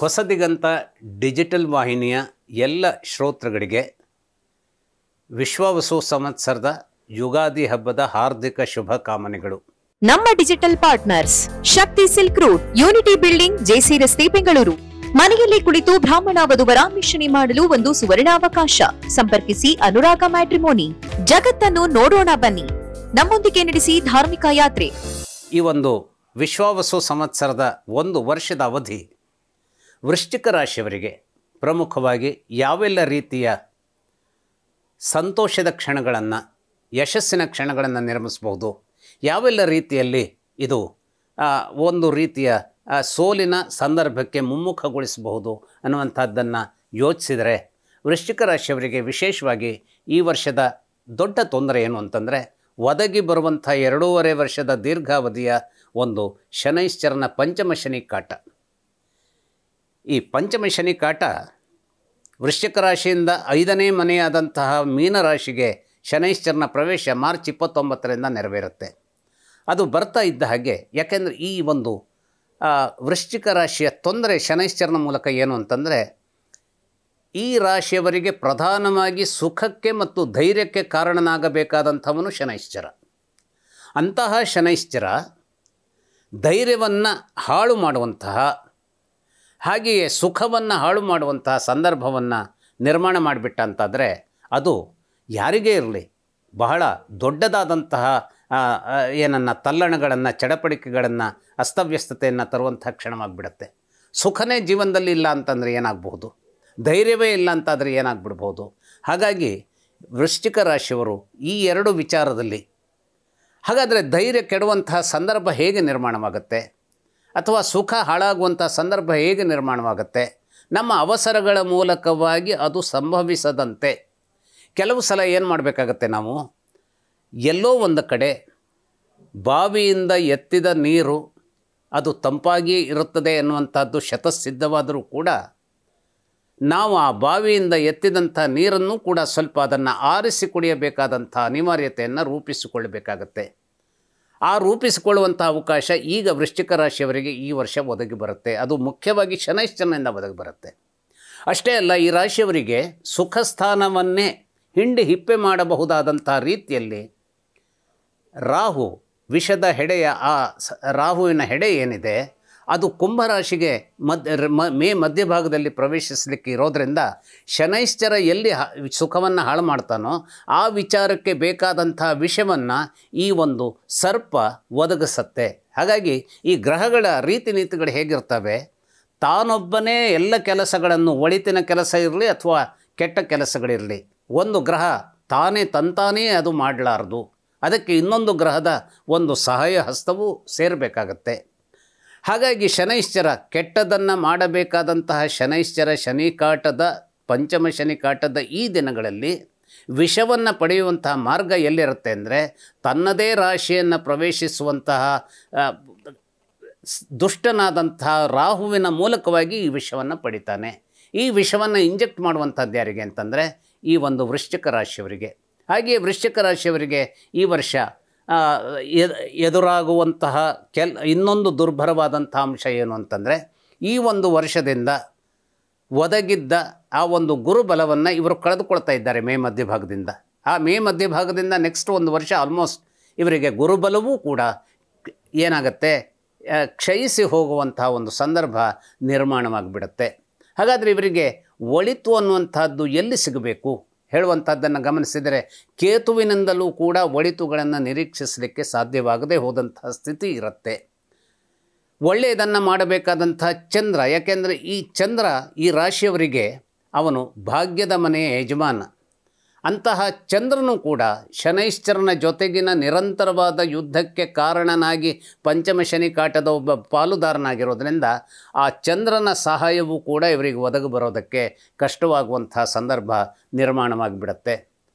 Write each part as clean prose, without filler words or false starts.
Hosadiganta digital ವಾಹಿನಿಯ ಎಲ್ಲ ಶ್ರೋತೃಗಳಿಗೆ ವಿಶ್ವಾವಸು ಸಂವತ್ಸರದ ಯುಗಾದಿ ಹಬ್ಬದ ಹಾರ್ದಿಕ ಶುಭಕಾಮನೆಗಳು. ನಮ್ಮ digital partners Shakti silk route, unity building, JC ರಸ್ತೆ, ಬೆಂಗಳೂರು. ಮನೆಯಲ್ಲಿ ಕುಳಿತು ಬ್ರಾಹ್ಮಣ ವಧುವರ ಮಿಶ್ರಣಿ ಮಾಡಲು ಒಂದು ಸುವರ್ಣಾವಕಾಶ. ಸಂಪರ್ಕಿಸಿ ಅನುರಾಗ ಮ್ಯಾಟ್ರಿಮೋನಿ. ಜಗತ್ತನ್ನು ನೋಡೋಣ ಬನ್ನಿ, ನಮ್ಮೊಂದಿಗೆ ನಡೆಸಿ ಧಾರ್ಮಿಕ ಯಾತ್ರೆ. ಈ ಒಂದು ವಿಶ್ವಾವಸು ಸಂವತ್ಸರದ ಒಂದು ವರ್ಷದ ಅವಧಿ ವೃಶ್ಚಿಕ ರಾಶಿಯವರಿಗೆ ಪ್ರಮುಖವಾಗಿ ಯಾವೆಲ್ಲ ರೀತಿಯ ಸಂತೋಷದ ಕ್ಷಣಗಳನ್ನು, ಯಶಸ್ಸಿನ ಕ್ಷಣಗಳನ್ನು ನಿರ್ಮಿಸಬಹುದು, ಯಾವೆಲ್ಲ ರೀತಿಯಲ್ಲಿ ಇದು ಒಂದು ರೀತಿಯ ಸೋಲಿನ ಸಂದರ್ಭಕ್ಕೆ ಮುಮ್ಮುಖಗೊಳಿಸಬಹುದು ಅನ್ನುವಂಥದ್ದನ್ನು ಯೋಚಿಸಿದರೆ ವೃಶ್ಚಿಕ ರಾಶಿಯವರಿಗೆ ವಿಶೇಷವಾಗಿ ಈ ವರ್ಷದ ದೊಡ್ಡ ತೊಂದರೆ ಏನು ಅಂತಂದರೆ, ಒದಗಿ ಬರುವಂಥ 2.5 ವರ್ಷದ ದೀರ್ಘಾವಧಿಯ ಒಂದು ಶನೈಶ್ಚರನ ಪಂಚಮ ಶನಿ ಕಾಟ. ಈ ಪಂಚಮ ಶನಿ ಕಾಟ ವೃಶ್ಚಿಕ ರಾಶಿಯಿಂದ 5ನೇ ಮನೆಯಾದಂತಹ ಮೀನರಾಶಿಗೆ ಶನೈಶ್ಚರನ ಪ್ರವೇಶ ಮಾರ್ಚ್ 29ರಿಂದ ನೆರವೇರುತ್ತೆ. ಅದು ಬರ್ತಾ ಇದ್ದ ಹಾಗೆ, ಯಾಕೆಂದರೆ ಈ ಒಂದು ವೃಶ್ಚಿಕ ರಾಶಿಯ ತೊಂದರೆ ಶನೈಶ್ಚರನ ಮೂಲಕ ಏನು ಅಂತಂದರೆ, ಈ ರಾಶಿಯವರಿಗೆ ಪ್ರಧಾನವಾಗಿ ಸುಖಕ್ಕೆ ಮತ್ತು ಧೈರ್ಯಕ್ಕೆ ಕಾರಣನಾಗಬೇಕಾದಂಥವನು ಶನೈಶ್ಚರ. ಅಂತಹ ಶನೈಶ್ಚರ ಧೈರ್ಯವನ್ನು ಹಾಳು ಮಾಡುವಂತಹ, ಹಾಗೆಯೇ ಸುಖವನ್ನು ಹಾಳು ಮಾಡುವಂತಹ ಸಂದರ್ಭವನ್ನು ನಿರ್ಮಾಣ ಮಾಡಿಬಿಟ್ಟ ಅಂತಾದರೆ ಅದು ಯಾರಿಗೇ ಇರಲಿ ಬಹಳ ದೊಡ್ಡದಾದಂತಹ ಏನನ್ನ ತಲ್ಲಣಗಳನ್ನು, ಚಡಪಡಿಕೆಗಳನ್ನು, ಅಸ್ತವ್ಯಸ್ತತೆಯನ್ನು ತರುವಂಥ ಕ್ಷಣವಾಗಿಬಿಡುತ್ತೆ. ಸುಖನೇ ಜೀವನದಲ್ಲಿ ಇಲ್ಲ ಅಂತಂದರೆ ಏನಾಗಬಹುದು, ಧೈರ್ಯವೇ ಇಲ್ಲ ಅಂತಾದರೆ ಏನಾಗ್ಬಿಡ್ಬೋದು. ಹಾಗಾಗಿ ವೃಶ್ಚಿಕ ರಾಶಿಯವರು ಈ 2 ವಿಚಾರದಲ್ಲಿ, ಹಾಗಾದರೆ ಧೈರ್ಯ ಕೆಡುವಂತಹ ಸಂದರ್ಭ ಹೇಗೆ ನಿರ್ಮಾಣವಾಗುತ್ತೆ, ಅಥವಾ ಸುಖ ಹಾಳಾಗುವಂಥ ಸಂದರ್ಭ ಹೇಗೆ ನಿರ್ಮಾಣವಾಗುತ್ತೆ, ನಮ್ಮ ಅವಸರಗಳ ಮೂಲಕವಾಗಿ ಅದು ಸಂಭವಿಸದಂತೆ ಕೆಲವು ಸಲ ಏನು ಮಾಡಬೇಕಾಗತ್ತೆ, ನಾವು ಎಲ್ಲೋ ಒಂದು ಕಡೆ ಬಾವಿಯಿಂದ ಎತ್ತಿದ ನೀರು ಅದು ತಂಪಾಗಿಯೇ ಇರುತ್ತದೆ ಎನ್ನುವಂಥದ್ದು ಶತಸಿದ್ಧವಾದರೂ ಕೂಡ ನಾವು ಆ ಬಾವಿಯಿಂದ ಎತ್ತಿದಂಥ ನೀರನ್ನು ಕೂಡ ಸ್ವಲ್ಪ ಅದನ್ನು ಆರಿಸಿ ಕುಡಿಯಬೇಕಾದಂಥ ಅನಿವಾರ್ಯತೆಯನ್ನು ರೂಪಿಸಿಕೊಳ್ಳಬೇಕಾಗತ್ತೆ. ಆ ರೂಪಿಸಿಕೊಳ್ಳುವಂಥ ಅವಕಾಶ ಈಗ ವೃಶ್ಚಿಕ ರಾಶಿಯವರಿಗೆ ಈ ವರ್ಷ ಒದಗಿ ಬರುತ್ತೆ. ಅದು ಮುಖ್ಯವಾಗಿ ಶನೈಶ್ಚರನಿಂದ ಒದಗಿ ಬರುತ್ತೆ. ಅಷ್ಟೇ ಅಲ್ಲ, ಈ ರಾಶಿಯವರಿಗೆ ಸುಖ ಸ್ಥಾನವನ್ನೇ ಹಿಂಡಿ ಹಿಪ್ಪೆ ಮಾಡಬಹುದಾದಂಥ ರೀತಿಯಲ್ಲಿ ರಾಹು, ವಿಷದ ಹೆಡೆಯ ಆ ರಾಹುವಿನ ಹೆಡೆ ಏನಿದೆ ಅದು ಕುಂಭರಾಶಿಗೆ ಮೇ ಮಧ್ಯಭಾಗದಲ್ಲಿ ಪ್ರವೇಶಿಸಲಿಕ್ಕೆ ಇರೋದರಿಂದ ಶನೈಶ್ಚರ ಎಲ್ಲಿ ಸುಖವನ್ನು ಹಾಳು ಮಾಡ್ತಾನೋ ಆ ವಿಚಾರಕ್ಕೆ ಬೇಕಾದಂಥ ವಿಷಯವನ್ನು ಈ ಒಂದು ಸರ್ಪ ಒದಗಿಸುತ್ತೆ. ಹಾಗಾಗಿ ಈ ಗ್ರಹಗಳ ರೀತಿ ನೀತಿಗಳು ಹೇಗಿರ್ತವೆ, ತಾನೊಬ್ಬನೇ ಎಲ್ಲ ಕೆಲಸಗಳನ್ನು, ಒಳಿತಿನ ಕೆಲಸ ಇರಲಿ ಅಥವಾ ಕೆಟ್ಟ ಕೆಲಸಗಳಿರಲಿ, ಒಂದು ಗ್ರಹ ತಂತಾನೇ ಅದು ಮಾಡಲಾರದು. ಅದಕ್ಕೆ ಇನ್ನೊಂದು ಗ್ರಹದ ಒಂದು ಸಹಾಯ ಹಸ್ತವೂ ಸೇರಬೇಕಾಗತ್ತೆ. ಹಾಗಾಗಿ ಶನೈಶ್ಚರ ಕೆಟ್ಟದನ್ನು ಮಾಡಬೇಕಾದಂತಹ ಶನೈಶ್ಚರ ಶನಿಕಾಟದ, ಪಂಚಮ ಶನಿಕಾಟದ ಈ ದಿನಗಳಲ್ಲಿ ವಿಷವನ್ನು ಪಡೆಯುವಂತಹ ಮಾರ್ಗ ಎಲ್ಲಿರುತ್ತೆ ಅಂದರೆ, ತನ್ನದೇ ರಾಶಿಯನ್ನು ಪ್ರವೇಶಿಸುವಂತಹ ದುಷ್ಟನಾದಂತಹ ರಾಹುವಿನ ಮೂಲಕವಾಗಿ ಈ ವಿಷವನ್ನು ಪಡಿತಾನೆ. ಈ ವಿಷವನ್ನು ಇಂಜೆಕ್ಟ್ ಮಾಡುವಂಥದ್ದು ಯಾರಿಗೆ ಅಂತಂದರೆ ಈ ಒಂದು ವೃಶ್ಚಿಕ ರಾಶಿಯವರಿಗೆ. ಹಾಗೆಯೇ ವೃಶ್ಚಿಕ ರಾಶಿಯವರಿಗೆ ಈ ವರ್ಷ ಎದುರಾಗುವಂತಹ ಇನ್ನೊಂದು ದುರ್ಭರವಾದಂಥ ಅಂಶ ಏನು ಅಂತಂದರೆ, ಈ ಒಂದು ವರ್ಷದಿಂದ ಒದಗಿದ್ದ ಆ ಒಂದು ಗುರುಬಲವನ್ನು ಇವರು ಕಳೆದುಕೊಳ್ತಾ ಇದ್ದಾರೆ ಮೇ ಮಧ್ಯಭಾಗದಿಂದ. ಆ ಮೇ ಮಧ್ಯಭಾಗದಿಂದ ನೆಕ್ಸ್ಟ್ ಒಂದು ವರ್ಷ ಆಲ್ಮೋಸ್ಟ್ ಇವರಿಗೆ ಗುರುಬಲವೂ ಕೂಡ ಏನಾಗುತ್ತೆ, ಕ್ಷಯಿಸಿ ಹೋಗುವಂಥ ಒಂದು ಸಂದರ್ಭ ನಿರ್ಮಾಣವಾಗಿಬಿಡುತ್ತೆ. ಹಾಗಾದರೆ ಇವರಿಗೆ ಒಳಿತು ಅನ್ನುವಂಥದ್ದು ಎಲ್ಲಿ ಸಿಗಬೇಕು ಹೇಳುವಂಥದ್ದನ್ನು ಗಮನಿಸಿದರೆ, ಕೇತುವಿನಿಂದಲೂ ಕೂಡ ಒಳಿತುಗಳನ್ನು ನಿರೀಕ್ಷಿಸಲಿಕ್ಕೆ ಸಾಧ್ಯವಾಗದೇ ಹೋದಂತಹ ಸ್ಥಿತಿ ಇರುತ್ತೆ. ಒಳ್ಳೆಯದನ್ನು ಮಾಡಬೇಕಾದಂಥ ಚಂದ್ರ, ಯಾಕೆಂದರೆ ಈ ಚಂದ್ರ ಈ ರಾಶಿಯವರಿಗೆ ಅವನು ಭಾಗ್ಯದ ಮನೆಯ ಯಜಮಾನ. ಅಂತಹ ಚಂದ್ರನು ಕೂಡ ಶನೈಶ್ಚರನ ಜೊತೆಗಿನ ನಿರಂತರವಾದ ಯುದ್ಧಕ್ಕೆ ಕಾರಣನಾಗಿ ಪಂಚಮ ಶನಿ ಕಾಟದ ಒಬ್ಬ ಪಾಲುದಾರನಾಗಿರೋದ್ರಿಂದ ಆ ಚಂದ್ರನ ಸಹಾಯವೂ ಕೂಡ ಇವರಿಗೆ ಒದಗಿ ಬರೋದಕ್ಕೆ ಕಷ್ಟವಾಗುವಂಥ ಸಂದರ್ಭ ನಿರ್ಮಾಣವಾಗಿಬಿಡುತ್ತೆ.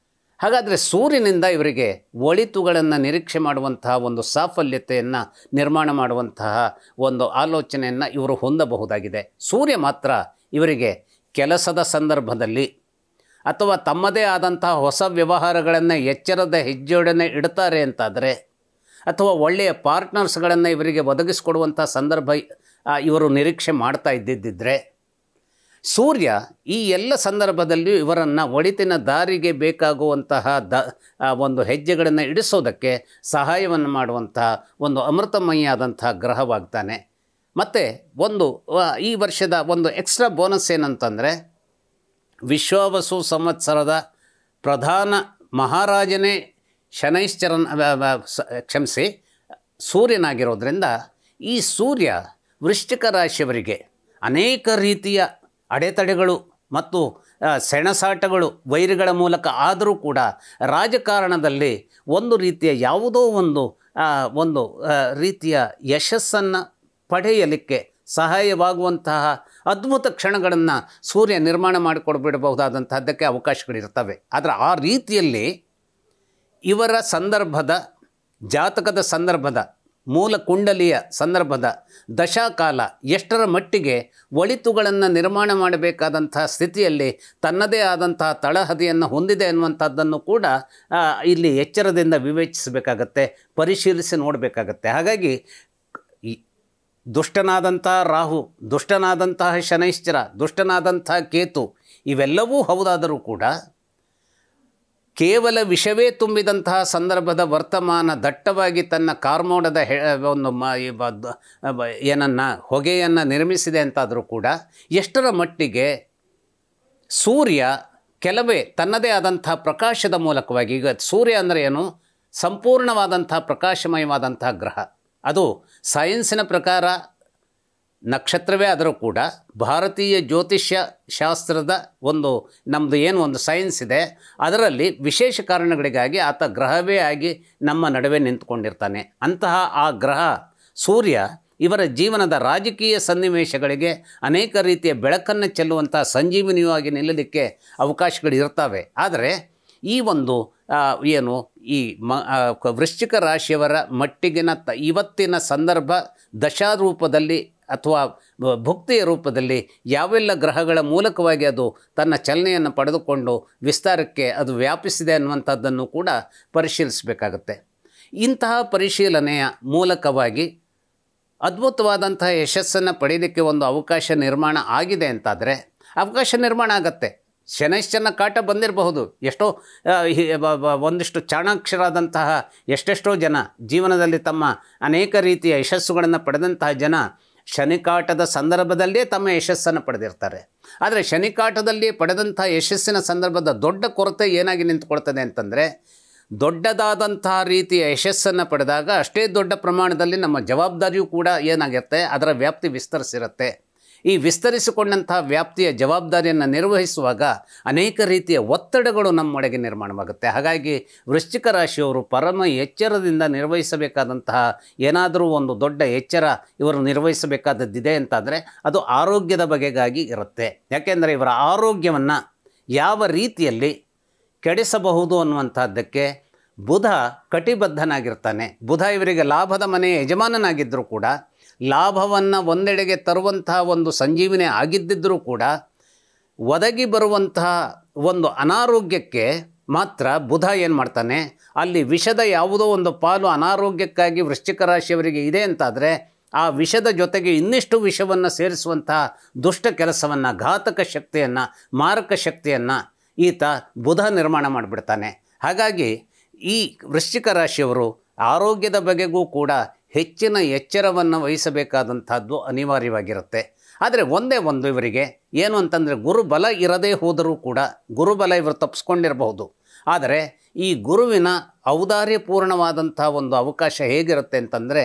ಹಾಗಾದರೆ ಸೂರ್ಯನಿಂದ ಇವರಿಗೆ ಒಳಿತುಗಳನ್ನು ನಿರೀಕ್ಷೆ ಮಾಡುವಂತಹ ಒಂದು ಸಾಫಲ್ಯತೆಯನ್ನು ನಿರ್ಮಾಣ ಮಾಡುವಂತಹ ಒಂದು ಆಲೋಚನೆಯನ್ನು ಇವರು ಹೊಂದಬಹುದಾಗಿದೆ. ಸೂರ್ಯ ಮಾತ್ರ ಇವರಿಗೆ ಕೆಲಸದ ಸಂದರ್ಭದಲ್ಲಿ ಅಥವಾ ತಮ್ಮದೇ ಆದಂತಹ ಹೊಸ ವ್ಯವಹಾರಗಳನ್ನು ಎಚ್ಚರದ ಹೆಜ್ಜೆಯೊಡನೆ ಇಡ್ತಾರೆ ಅಂತಾದರೆ, ಅಥವಾ ಒಳ್ಳೆಯ ಪಾರ್ಟ್ನರ್ಸ್ಗಳನ್ನು ಇವರಿಗೆ ಒದಗಿಸಿಕೊಡುವಂಥ ಸಂದರ್ಭ ಇವರು ನಿರೀಕ್ಷೆ ಮಾಡ್ತಾ ಇದ್ದಿದ್ದರೆ ಸೂರ್ಯ ಈ ಎಲ್ಲ ಸಂದರ್ಭದಲ್ಲಿಯೂ ಇವರನ್ನು ಒಳಿತಿನ ದಾರಿಗೆ ಬೇಕಾಗುವಂತಹ ಒಂದು ಹೆಜ್ಜೆಗಳನ್ನು ಇಡಿಸೋದಕ್ಕೆ ಸಹಾಯವನ್ನು ಮಾಡುವಂತಹ ಒಂದು ಅಮೃತಮಯಿಯಾದಂತಹ ಗ್ರಹವಾಗ್ತಾನೆ. ಮತ್ತು ಈ ವರ್ಷದ ಒಂದು ಎಕ್ಸ್ಟ್ರಾ ಬೋನಸ್ ಏನಂತಂದರೆ, ವಿಶ್ವಾವಸು ಸಂವತ್ಸರದ ಪ್ರಧಾನ ಮಹಾರಾಜನೇ ಸೂರ್ಯನಾಗಿರೋದ್ರಿಂದ ಈ ಸೂರ್ಯ ವೃಶ್ಚಿಕ ರಾಶಿಯವರಿಗೆ ಅನೇಕ ರೀತಿಯ ಅಡೆತಡೆಗಳು ಮತ್ತು ಸೆಣಸಾಟಗಳು ವೈರಿಗಳ ಮೂಲಕ ಆದರೂ ಕೂಡ ರಾಜಕಾರಣದಲ್ಲಿ ಒಂದು ರೀತಿಯ ಯಾವುದೋ ಒಂದು ರೀತಿಯ ಯಶಸ್ಸನ್ನು ಪಡೆಯಲಿಕ್ಕೆ ಸಹಾಯವಾಗುವಂತಹ ಅದ್ಭುತ ಕ್ಷಣಗಳನ್ನು ಸೂರ್ಯ ನಿರ್ಮಾಣ ಮಾಡಿಕೊಡ್ಬಿಡಬಹುದಾದಂತಹದ್ದಕ್ಕೆ ಅವಕಾಶಗಳಿರ್ತವೆ. ಆದರೆ ಆ ರೀತಿಯಲ್ಲಿ ಇವರ ಜಾತಕದ ಸಂದರ್ಭದ ಮೂಲ ಕುಂಡಲಿಯ ಸಂದರ್ಭದ ದಶಾಕಾಲ ಎಷ್ಟರ ಮಟ್ಟಿಗೆ ಒಳಿತುಗಳನ್ನು ನಿರ್ಮಾಣ ಮಾಡಬೇಕಾದಂತಹ ಸ್ಥಿತಿಯಲ್ಲಿ ತನ್ನದೇ ಆದಂತಹ ತಳಹದಿಯನ್ನು ಹೊಂದಿದೆ ಅನ್ನುವಂಥದ್ದನ್ನು ಕೂಡ ಇಲ್ಲಿ ಎಚ್ಚರದಿಂದ ವಿವೇಚಿಸಬೇಕಾಗತ್ತೆ, ಪರಿಶೀಲಿಸಿ ನೋಡಬೇಕಾಗತ್ತೆ. ಹಾಗಾಗಿ ದುಷ್ಟನಾದಂತಹ ರಾಹು, ದುಷ್ಟನಾದಂತಹ ಶನೈಶ್ಚರ, ದುಷ್ಟನಾದಂತಹ ಕೇತು ಇವೆಲ್ಲವೂ ಹೌದಾದರೂ ಕೂಡ ಕೇವಲ ವಿಷವೇ ತುಂಬಿದಂತಹ ಸಂದರ್ಭದ ವರ್ತಮಾನ ದಟ್ಟವಾಗಿ ತನ್ನ ಕಾರ್ಮೋಡದ ಒಂದು ಹೊಗೆಯನ್ನು ನಿರ್ಮಿಸಿದೆ ಅಂತಾದರೂ ಕೂಡ ಎಷ್ಟರ ಮಟ್ಟಿಗೆ ಸೂರ್ಯ ಕೆಲವೇ ತನ್ನದೇ ಆದಂಥ ಪ್ರಕಾಶದ ಮೂಲಕವಾಗಿ, ಈಗ ಸೂರ್ಯ ಅಂದರೆ ಏನು, ಸಂಪೂರ್ಣವಾದಂಥ ಪ್ರಕಾಶಮಯವಾದಂಥ ಗ್ರಹ. ಅದು ಸೈನ್ಸಿನ ಪ್ರಕಾರ ನಕ್ಷತ್ರವೇ ಆದರೂ ಕೂಡ ಭಾರತೀಯ ಜ್ಯೋತಿಷ್ಯ ಶಾಸ್ತ್ರದ ನಮ್ಮದು ಒಂದು ಸೈನ್ಸ್ ಇದೆ, ಅದರಲ್ಲಿ ವಿಶೇಷ ಕಾರಣಗಳಿಗಾಗಿ ಆತ ಗ್ರಹವೇ ಆಗಿ ನಮ್ಮ ನಡುವೆ ನಿಂತುಕೊಂಡಿರ್ತಾನೆ. ಅಂತಹ ಆ ಗ್ರಹ ಸೂರ್ಯ ಇವರ ಜೀವನದ ರಾಜಕೀಯ ಸನ್ನಿವೇಶಗಳಿಗೆ ಅನೇಕ ರೀತಿಯ ಬೆಳಕನ್ನು ಚೆಲ್ಲುವಂಥ ಸಂಜೀವಿನಿಯಾಗಿ ನಿಲ್ಲಲಿಕ್ಕೆ ಅವಕಾಶಗಳಿರ್ತವೆ. ಆದರೆ ಈ ವೃಶ್ಚಿಕ ರಾಶಿಯವರ ಮಟ್ಟಿಗಿನ ಇವತ್ತಿನ ಸಂದರ್ಭ ದಶಾರೂಪದಲ್ಲಿ ಅಥವಾ ಭುಕ್ತಿಯ ರೂಪದಲ್ಲಿ ಯಾವೆಲ್ಲ ಗ್ರಹಗಳ ಮೂಲಕವಾಗಿ ಅದು ತನ್ನ ಚಲನೆಯನ್ನು ಪಡೆದುಕೊಂಡು ವಿಸ್ತಾರಕ್ಕೆ ಅದು ವ್ಯಾಪಿಸಿದೆ ಅನ್ನುವಂಥದ್ದನ್ನು ಕೂಡ ಪರಿಶೀಲಿಸಬೇಕಾಗುತ್ತೆ. ಇಂತಹ ಪರಿಶೀಲನೆಯ ಮೂಲಕವಾಗಿ ಅದ್ಭುತವಾದಂತಹ ಯಶಸ್ಸನ್ನು ಪಡೆಯಲಿಕ್ಕೆ ಒಂದು ಅವಕಾಶ ನಿರ್ಮಾಣ ಆಗಿದೆ ಅಂತಾದರೆ ಅವಕಾಶ ನಿರ್ಮಾಣ ಆಗತ್ತೆ. ಶನೈಶ್ಚರನ ಕಾಟ ಬಂದಿರಬಹುದು. ಒಂದಿಷ್ಟು ಚಾಣಾಕ್ಷರಾದಂತಹ ಎಷ್ಟೆಷ್ಟೋ ಜನ ಜೀವನದಲ್ಲಿ ತಮ್ಮ ಅನೇಕ ರೀತಿಯ ಯಶಸ್ಸುಗಳನ್ನು ಪಡೆದಂತಹ ಜನ ಶನಿಕಾಟದ ಸಂದರ್ಭದಲ್ಲೇ ತಮ್ಮ ಯಶಸ್ಸನ್ನು ಪಡೆದಿರ್ತಾರೆ. ಆದರೆ ಶನಿಕಾಟದಲ್ಲಿ ಪಡೆದಂಥ ಯಶಸ್ಸಿನ ಸಂದರ್ಭದ ದೊಡ್ಡ ಕೊರತೆ ಏನಾಗಿ ನಿಂತುಕೊಳ್ತದೆ ಅಂತಂದರೆ, ದೊಡ್ಡದಾದಂತಹ ರೀತಿಯ ಯಶಸ್ಸನ್ನು ಪಡೆದಾಗ ಅಷ್ಟೇ ದೊಡ್ಡ ಪ್ರಮಾಣದಲ್ಲಿ ನಮ್ಮ ಜವಾಬ್ದಾರಿಯೂ ಕೂಡ ಏನಾಗಿರುತ್ತೆ, ಅದರ ವ್ಯಾಪ್ತಿ ವಿಸ್ತರಿಸಿರುತ್ತೆ. ಈ ವಿಸ್ತರಿಸಿಕೊಂಡಂತಹ ವ್ಯಾಪ್ತಿಯ ಜವಾಬ್ದಾರಿಯನ್ನು ನಿರ್ವಹಿಸುವಾಗ ಅನೇಕ ರೀತಿಯ ಒತ್ತಡಗಳು ನಮ್ಮೊಳಗೆ ನಿರ್ಮಾಣವಾಗುತ್ತೆ. ಹಾಗಾಗಿ ವೃಶ್ಚಿಕ ರಾಶಿಯವರು ಪರಮ ಎಚ್ಚರದಿಂದ ನಿರ್ವಹಿಸಬೇಕಾದಂತಹ ಏನಾದರೂ ಒಂದು ದೊಡ್ಡ ಎಚ್ಚರ ಇವರು ನಿರ್ವಹಿಸಬೇಕಾದದ್ದಿದೆ ಅಂತಾದರೆ ಅದು ಆರೋಗ್ಯದ ಬಗೆಗಾಗಿ ಇರುತ್ತೆ. ಯಾಕೆಂದರೆ ಇವರ ಆರೋಗ್ಯವನ್ನು ಯಾವ ರೀತಿಯಲ್ಲಿ ಕೆಡಿಸಬಹುದು ಅನ್ನುವಂಥದ್ದಕ್ಕೆ ಬುಧ ಕಟಿಬದ್ಧನಾಗಿರ್ತಾನೆ. ಬುಧ ಇವರಿಗೆ ಲಾಭದ ಮನೆಯ ಯಜಮಾನನಾಗಿದ್ದರೂ ಕೂಡ ಲಾಭವನ್ನು ಒಂದೆಡೆಗೆ ತರುವಂತಹ ಒಂದು ಸಂಜೀವಿನಿ ಆಗಿದ್ದಿದ್ದರೂ ಕೂಡ ಒದಗಿ ಬರುವಂತಹ ಒಂದು ಅನಾರೋಗ್ಯಕ್ಕೆ ಮಾತ್ರ ಬುಧ ಏನು ಮಾಡ್ತಾನೆ, ಅಲ್ಲಿ ವಿಷದ ಯಾವುದೋ ಒಂದು ಪಾಲು ಅನಾರೋಗ್ಯಕ್ಕಾಗಿ ವೃಶ್ಚಿಕ ರಾಶಿಯವರಿಗೆ ಇದೆ ಅಂತಾದರೆ ಆ ವಿಷದ ಜೊತೆಗೆ ಇನ್ನಿಷ್ಟು ವಿಷವನ್ನು ಸೇರಿಸುವಂತಹ ದುಷ್ಟ ಕೆಲಸವನ್ನು, ಘಾತಕ ಶಕ್ತಿಯನ್ನು, ಮಾರಕ ಶಕ್ತಿಯನ್ನು ಈತ ಬುಧ ನಿರ್ಮಾಣ ಮಾಡಿಬಿಡ್ತಾನೆ. ಹಾಗಾಗಿ ಈ ವೃಶ್ಚಿಕ ರಾಶಿಯವರು ಆರೋಗ್ಯದ ಬಗೆಗೂ ಕೂಡ ಹೆಚ್ಚಿನ ಎಚ್ಚರವನ್ನು ವಹಿಸಬೇಕಾದಂಥದ್ದು ಅನಿವಾರ್ಯವಾಗಿರುತ್ತೆ. ಆದರೆ ಒಂದೇ ಇವರಿಗೆ ಏನು ಅಂತಂದರೆ, ಗುರುಬಲ ಇರದೇ ಹೋದರೂ ಕೂಡ ಗುರುಬಲ ಇವರು ತಪ್ಪಿಸ್ಕೊಂಡಿರಬಹುದು. ಆದರೆ ಈ ಗುರುವಿನ ಔದಾರ್ಯಪೂರ್ಣವಾದಂಥ ಒಂದು ಅವಕಾಶ ಹೇಗಿರುತ್ತೆ ಅಂತಂದರೆ,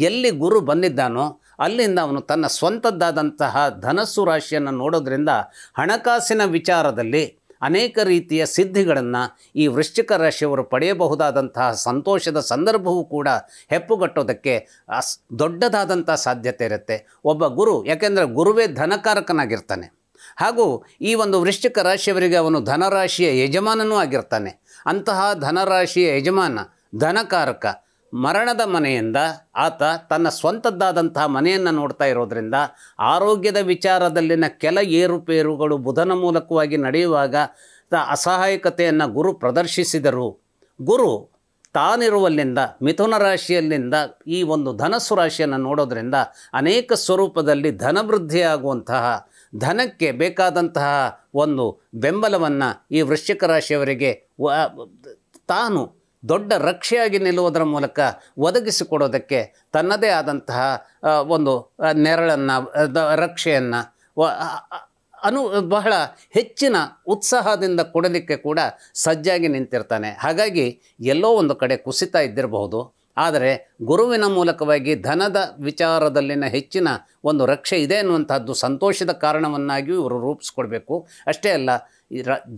ಎಲ್ಲಿ ಗುರು ಬಂದಿದ್ದಾನೋ ಅಲ್ಲಿಂದ ಅವನು ತನ್ನ ಸ್ವಂತದ್ದಾದಂತಹ ಧನಸ್ಸು ರಾಶಿಯನ್ನು ನೋಡೋದ್ರಿಂದ ಹಣಕಾಸಿನ ವಿಚಾರದಲ್ಲಿ ಅನೇಕ ರೀತಿಯ ಸಿದ್ಧಿಗಳನ್ನು ಈ ವೃಶ್ಚಿಕ ರಾಶಿಯವರು ಪಡೆಯಬಹುದಾದಂತಹ ಸಂತೋಷದ ಸಂದರ್ಭವೂ ಕೂಡ ಹೆಪ್ಪುಗಟ್ಟೋದಕ್ಕೆ ದೊಡ್ಡದಾದಂಥ ಸಾಧ್ಯತೆ ಇರುತ್ತೆ. ಒಬ್ಬ ಗುರು, ಯಾಕೆಂದರೆ ಗುರುವೇ ಧನಕಾರಕನಾಗಿರ್ತಾನೆ. ಹಾಗೂ ಈ ವೃಶ್ಚಿಕ ರಾಶಿಯವರಿಗೆ ಅವನು ಧನರಾಶಿಯ ಯಜಮಾನನೂ ಆಗಿರ್ತಾನೆ. ಅಂತಹ ಧನರಾಶಿಯ ಯಜಮಾನ, ಧನಕಾರಕ, ಮರಣದ ಮನೆಯಿಂದ ಆತ ತನ್ನ ಸ್ವಂತದ್ದಾದಂತಹ ಮನೆಯನ್ನು ನೋಡ್ತಾ ಇರೋದರಿಂದ ಆರೋಗ್ಯದ ವಿಚಾರದಲ್ಲಿನ ಕೆಲ ಏರುಪೇರುಗಳು ಬುಧನ ಮೂಲಕವಾಗಿ ನಡೆಯುವಾಗ ಅಸಹಾಯಕತೆಯನ್ನು ಗುರು ಪ್ರದರ್ಶಿಸಿದರು. ಗುರು ತಾನಿರುವಲ್ಲಿಂದ ಮಿಥುನ ರಾಶಿಯಲ್ಲಿಂದ ಈ ಧನಸ್ಸು ರಾಶಿಯನ್ನು ನೋಡೋದ್ರಿಂದ ಅನೇಕ ಸ್ವರೂಪದಲ್ಲಿ ಧನವೃದ್ಧಿಯಾಗುವಂತಹ ಧನಕ್ಕೆ ಬೇಕಾದಂತಹ ಒಂದು ಬೆಂಬಲವನ್ನು ಈ ವೃಶ್ಚಿಕ ರಾಶಿಯವರಿಗೆ ತಾನು ದೊಡ್ಡ ರಕ್ಷೆಯಾಗಿ ನಿಲ್ಲುವುದರ ಮೂಲಕ ಒದಗಿಸಿಕೊಡೋದಕ್ಕೆ ತನ್ನದೇ ಆದಂತಹ ಒಂದು ನೆರಳನ್ನು ರಕ್ಷೆಯನ್ನು ಬಹಳ ಹೆಚ್ಚಿನ ಉತ್ಸಾಹದಿಂದ ಕೊಡಲಿಕ್ಕೆ ಕೂಡ ಸಜ್ಜಾಗಿ ನಿಂತಿರ್ತಾನೆ. ಹಾಗಾಗಿ ಎಲ್ಲೋ ಒಂದು ಕಡೆ ಕುಸಿತ ಇದ್ದಿರಬಹುದು, ಆದರೆ ಗುರುವಿನ ಮೂಲಕವಾಗಿ ಧನದ ವಿಚಾರದಲ್ಲಿನ ಹೆಚ್ಚಿನ ಒಂದು ರಕ್ಷೆ ಇದೆ ಅನ್ನುವಂಥದ್ದು ಸಂತೋಷದ ಕಾರಣವನ್ನಾಗಿಯೂ ಇವರು ರೂಪಿಸ್ಕೊಡ್ಬೇಕು. ಅಷ್ಟೇ ಅಲ್ಲ,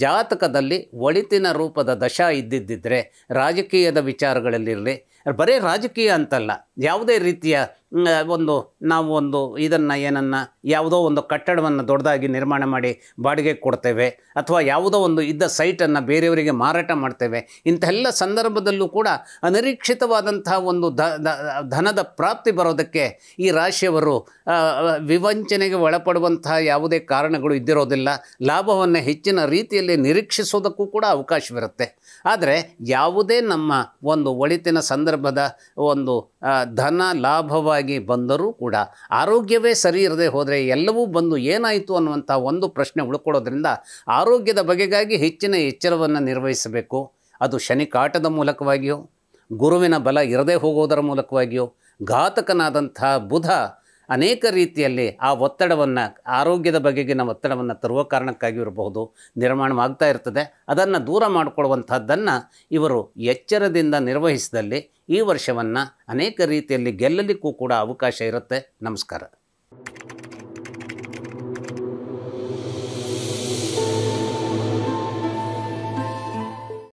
ಜಾತಕದಲ್ಲಿ ಒಳಿತಿನ ರೂಪದ ದಶಾ ಇದ್ದಿದ್ದರೆ ರಾಜಕೀಯದ ವಿಚಾರಗಳಲ್ಲಿರಲಿ, ಬರೀ ರಾಜಕೀಯ ಅಂತಲ್ಲ, ಯಾವುದೇ ರೀತಿಯ ನಾವು ಇದನ್ನು ಏನನ್ನು ಯಾವುದೋ ಒಂದು ಕಟ್ಟಡವನ್ನು ದೊಡ್ಡದಾಗಿ ನಿರ್ಮಾಣ ಮಾಡಿ ಬಾಡಿಗೆ ಕೊಡ್ತೇವೆ, ಅಥವಾ ಯಾವುದೋ ಒಂದು ಇದ್ದ ಸೈಟನ್ನು ಬೇರೆಯವರಿಗೆ ಮಾರಾಟ ಮಾಡ್ತೇವೆ, ಇಂಥೆಲ್ಲ ಸಂದರ್ಭದಲ್ಲೂ ಕೂಡ ಅನಿರೀಕ್ಷಿತವಾದಂತಹ ಒಂದು ಧನದ ಪ್ರಾಪ್ತಿ ಬರೋದಕ್ಕೆ ಈ ರಾಶಿಯವರು ವಿವಂಚನೆಗೆ ಒಳಪಡುವಂತಹ ಯಾವುದೇ ಕಾರಣಗಳು ಇದ್ದಿರೋದಿಲ್ಲ. ಲಾಭವನ್ನು ಹೆಚ್ಚಿನ ರೀತಿಯಲ್ಲಿ ನಿರೀಕ್ಷಿಸೋದಕ್ಕೂ ಕೂಡ ಅವಕಾಶವಿರುತ್ತೆ. ಆದರೆ ಯಾವುದೇ ನಮ್ಮ ಒಂದು ಒಳಿತಿನ ಸಂದರ್ಭದ ಒಂದು ಧನ ಲಾಭವಾಗಿ ಬಂದರೂ ಕೂಡ ಆರೋಗ್ಯವೇ ಸರಿ ಇರದೆ ಹೋದರೆ ಎಲ್ಲವೂ ಬಂದು ಏನಾಯಿತು ಅನ್ನುವಂಥ ಒಂದು ಪ್ರಶ್ನೆ ಉಳ್ಕೊಳ್ಳೋದ್ರಿಂದ ಆರೋಗ್ಯದ ಬಗೆಗಾಗಿ ಹೆಚ್ಚಿನ ಎಚ್ಚರವನ್ನು ನಿರ್ವಹಿಸಬೇಕು. ಅದು ಶನಿ ಕಾಟದ ಮೂಲಕವಾಗಿಯೋ, ಗುರುವಿನ ಬಲ ಇರದೇ ಹೋಗೋದರ ಮೂಲಕವಾಗಿಯೋ, ಘಾತಕನಾದಂಥ ಬುಧ ಅನೇಕ ರೀತಿಯಲ್ಲಿ ಆ ಒತ್ತಡವನ್ನು, ಆರೋಗ್ಯದ ಬಗೆಗಿನ ಒತ್ತಡವನ್ನು ತರುವ ಕಾರಣಕ್ಕಾಗಿ ಇರಬಹುದು ನಿರ್ಮಾಣವಾಗ್ತಾ ಇರ್ತದೆ. ಅದನ್ನು ದೂರ ಮಾಡಿಕೊಳ್ಳುವಂಥದ್ದನ್ನು ಇವರು ಎಚ್ಚರದಿಂದ ನಿರ್ವಹಿಸಿದಲ್ಲಿ ಈ ವರ್ಷವನ್ನು ಅನೇಕ ರೀತಿಯಲ್ಲಿ ಗೆಲ್ಲಲಿಕ್ಕೂ ಕೂಡ ಅವಕಾಶ ಇರುತ್ತೆ. ನಮಸ್ಕಾರ.